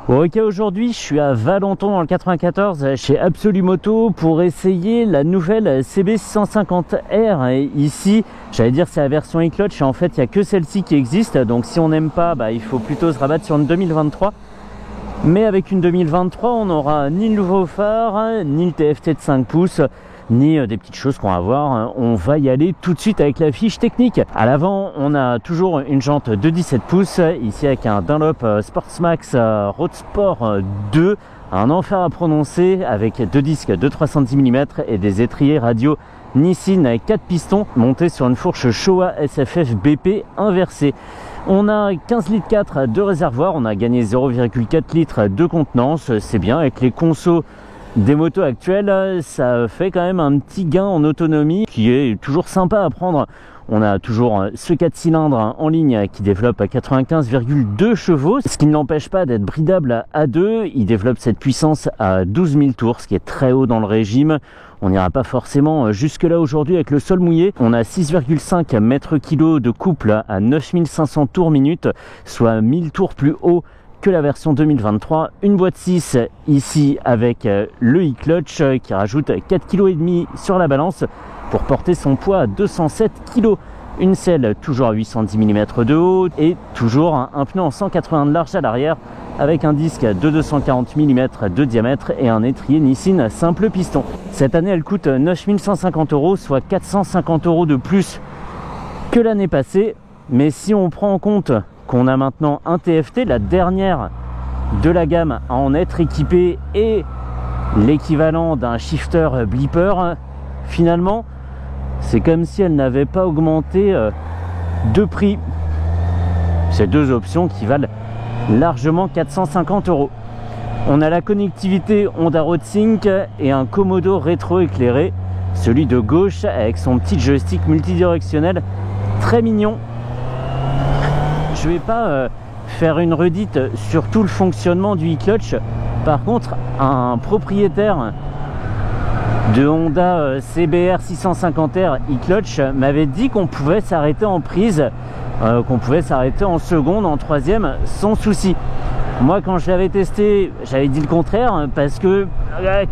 Bon, ok, aujourd'hui je suis à Valenton dans le 94 chez Absolumoto pour essayer la nouvelle CB650R. Et ici, j'allais dire c'est la version e-clutch et en fait il n'y a que celle-ci qui existe. Donc si on n'aime pas, il faut plutôt se rabattre sur une 2023. Mais avec une 2023, on n'aura ni le nouveau phare, ni le TFT de 5 pouces, ni des petites choses qu'on va voir. On va y aller tout de suite avec la fiche technique. À l'avant, on a toujours une jante de 17 pouces, ici avec un Dunlop Sportsmax Road Sport 2, un enfer à prononcer avec deux disques de 310 mm et des étriers radio Nissin avec 4 pistons montés sur une fourche Showa SFF BP inversée. On a 15 litres 4 de réservoir, on a gagné 0,4 litres de contenance, c'est bien. Avec les consos des motos actuelles, ça fait quand même un petit gain en autonomie qui est toujours sympa à prendre. On a toujours ce 4 cylindres en ligne qui développe à 95,2 chevaux, ce qui ne l'empêche pas d'être bridable à 2. Il développe cette puissance à 12 000 tours, ce qui est très haut dans le régime. On n'ira pas forcément jusque là aujourd'hui avec le sol mouillé. On a 6,5 mètres kg de couple à 9500 tours minute, soit 1000 tours plus haut que la version 2023. Une boîte 6 ici avec le e-clutch qui rajoute 4,5 kg sur la balance pour porter son poids à 207 kg. Une selle toujours à 810 mm de haut et toujours un pneu en 180 de large à l'arrière avec un disque de 240 mm de diamètre et un étrier Nissin simple piston. Cette année elle coûte 9150 €, soit 450 € de plus que l'année passée. Mais si on prend en compte qu'on a maintenant un TFT, la dernière de la gamme à en être équipé, et l'équivalent d'un shifter Bleeper, finalement c'est comme si elle n'avait pas augmenté de prix. Ces deux options qui valent largement 450 €. On a la connectivité Honda RoadSync et un Komodo rétro éclairé, celui de gauche avec son petit joystick multidirectionnel très mignon. Je vais pas faire une redite sur tout le fonctionnement du e-clutch. Par contre, un propriétaire de Honda CBR 650R e-clutch m'avait dit qu'on pouvait s'arrêter en prise, qu'on pouvait s'arrêter en seconde, en troisième sans souci. Moi quand je l'avais testé, j'avais dit le contraire parce que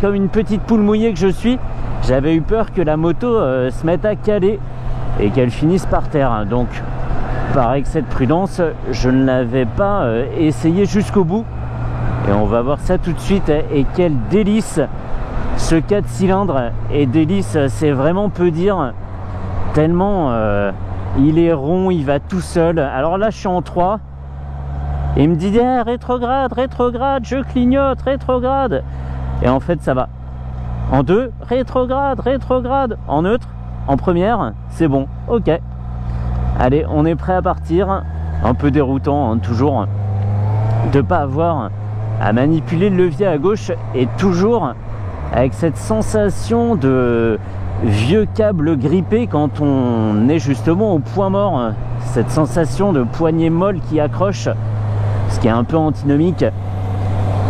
comme une petite poule mouillée que je suis, j'avais eu peur que la moto se mette à caler et qu'elle finisse par terre. Donc par excès de prudence, je ne l'avais pas essayé jusqu'au bout et on va voir ça tout de suite. Et quel délice ce 4 cylindres, et délice c'est vraiment peu dire, tellement il est rond, il va tout seul. Alors là je suis en 3 et il me dit rétrograde, rétrograde, je clignote, rétrograde, et en fait ça va. En 2, rétrograde, rétrograde, en neutre, en première, c'est bon, ok. Allez, on est prêt à partir. Un peu déroutant toujours de pas avoir à manipuler le levier à gauche, et toujours avec cette sensation de vieux câble grippé quand on est justement au point mort, cette sensation de poignée molle qui accroche, ce qui est un peu antinomique,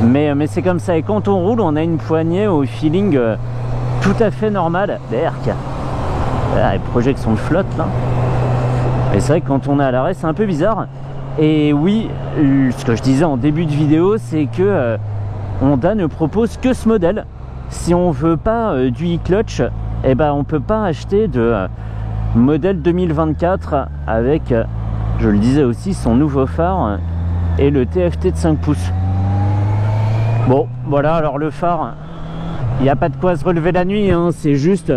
mais c'est comme ça. Et quand on roule, on a une poignée au feeling tout à fait normal. Berk, les projections de flotte là. Et c'est vrai que quand on est à l'arrêt, c'est un peu bizarre. Et oui, ce que je disais en début de vidéo, c'est que Honda ne propose que ce modèle. Si on veut pas du e-clutch, on peut pas acheter de modèle 2024 avec, je le disais aussi, son nouveau phare et le TFT de 5 pouces. Bon, voilà, alors le phare, il n'y a pas de quoi se relever la nuit, hein, c'est juste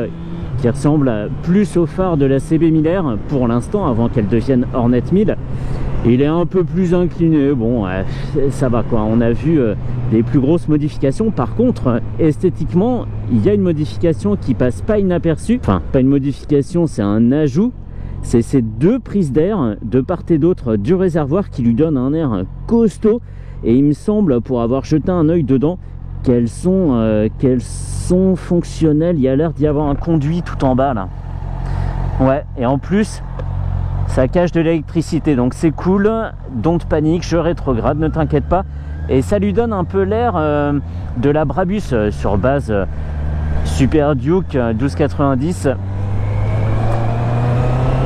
qui ressemble plus au phare de la CB 1000R pour l'instant, avant qu'elle devienne Hornet 1000. Il est un peu plus incliné, bon, ça va quoi. On a vu des plus grosses modifications. Par contre, esthétiquement, il y a une modification qui passe pas inaperçue. Enfin, pas une modification, c'est un ajout. C'est ces deux prises d'air de part et d'autre du réservoir qui lui donnent un air costaud. Et il me semble, pour avoir jeté un œil dedans, qu'elles sont fonctionnelles. Il y a l'air d'y avoir un conduit tout en bas là. Ouais, et en plus ça cache de l'électricité, donc c'est cool. Don't panique, je rétrograde, ne t'inquiète pas. Et ça lui donne un peu l'air de la Brabus sur base Super Duke 1290.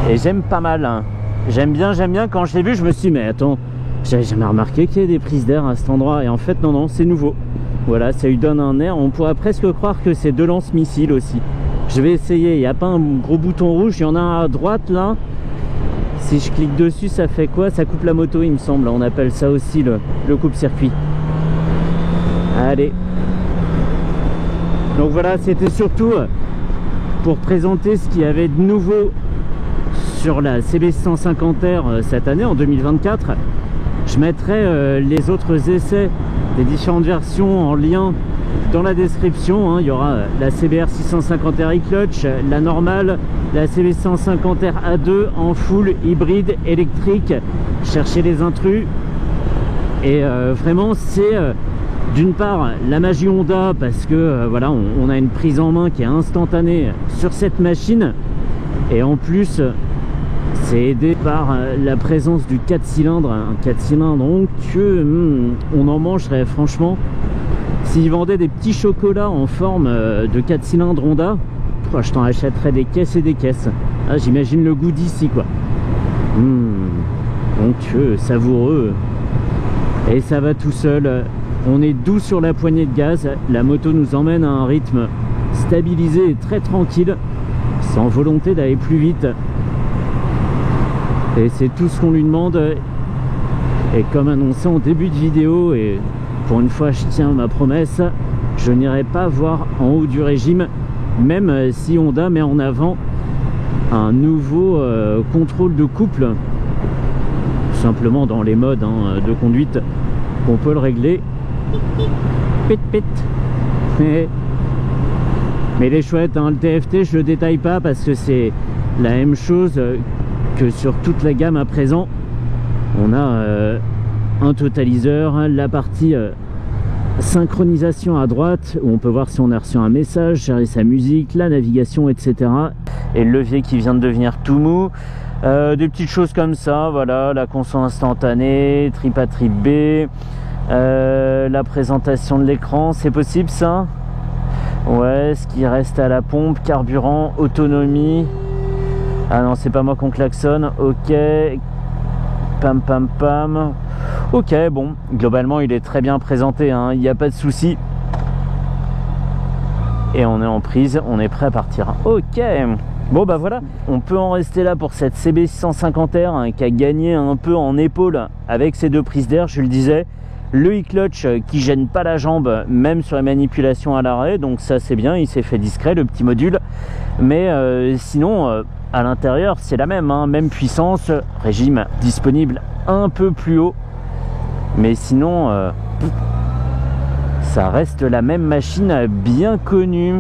Et j'aime pas mal, hein. J'aime bien. Quand je l'ai vu, je me suis dit, mais attends, J'avais jamais remarqué qu'il y ait des prises d'air à cet endroit, et en fait non, c'est nouveau. Voilà, ça lui donne un air, on pourrait presque croire que c'est 2 lance-missiles aussi. Je vais essayer, il n'y a pas un gros bouton rouge, il y en a un à droite là. Si je clique dessus, ça fait quoi? Ça coupe la moto, il me semble. On appelle ça aussi le coupe-circuit. Allez. Donc voilà, c'était surtout pour présenter ce qu'il y avait de nouveau sur la CB150R cette année, en 2024. Je mettrai les autres essais des différentes versions en lien dans la description. Il y aura la CBR 650R e-clutch, la normale, la CB150R A2 en full hybride électrique. Cherchez les intrus. Et vraiment c'est d'une part la magie Honda, parce que voilà, on a une prise en main qui est instantanée sur cette machine, et en plus c'est aidé par la présence du 4 cylindres, un 4 cylindres donc on en mangerait franchement. S'ils vendaient des petits chocolats en forme de 4 cylindres Honda, je t'en achèterais des caisses et des caisses. Ah, j'imagine le goût d'ici quoi. Onctueux, savoureux, et ça va tout seul. On est doux sur la poignée de gaz, la moto nous emmène à un rythme stabilisé et très tranquille, sans volonté d'aller plus vite. Et c'est tout ce qu'on lui demande. Et comme annoncé en début de vidéo, et pour une fois je tiens ma promesse, je n'irai pas voir en haut du régime, même si Honda met en avant un nouveau contrôle de couple, tout simplement dans les modes de conduite, qu'on peut le régler. Pit pit. Mais il est chouette, le TFT je le détaille pas parce que c'est la même chose que sur toute la gamme à présent. On a un totaliseur, la partie synchronisation à droite où on peut voir si on a reçu un message, gérer sa musique, la navigation, etc. Et le levier qui vient de devenir tout mou. Des petites choses comme ça, voilà, la console instantanée, trip A, trip B, la présentation de l'écran, c'est possible ça? Ouais, ce qui reste à la pompe, carburant, autonomie. Ah non, c'est pas moi qu'on klaxonne, ok. Pam pam pam. Ok, bon, globalement il est très bien présenté, il n'y a pas de souci. Et on est en prise, on est prêt à partir. Ok. Bon bah voilà, on peut en rester là pour cette CB150R qui a gagné un peu en épaule avec ses 2 prises d'air, je le disais. Le e-clutch qui gêne pas la jambe même sur les manipulations à l'arrêt, donc ça c'est bien, il s'est fait discret le petit module. Mais sinon à l'intérieur c'est la même, même puissance, régime disponible un peu plus haut. Mais sinon ça reste la même machine bien connue.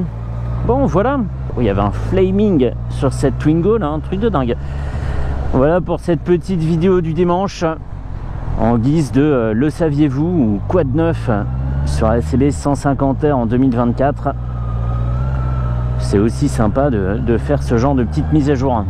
Bon voilà. Il y avait un flaming sur cette Twingo là, un truc de dingue. Voilà pour cette petite vidéo du dimanche en guise de le saviez-vous ou quoi de neuf sur la CB150R en 2024. C'est aussi sympa de faire ce genre de petite mise à jour.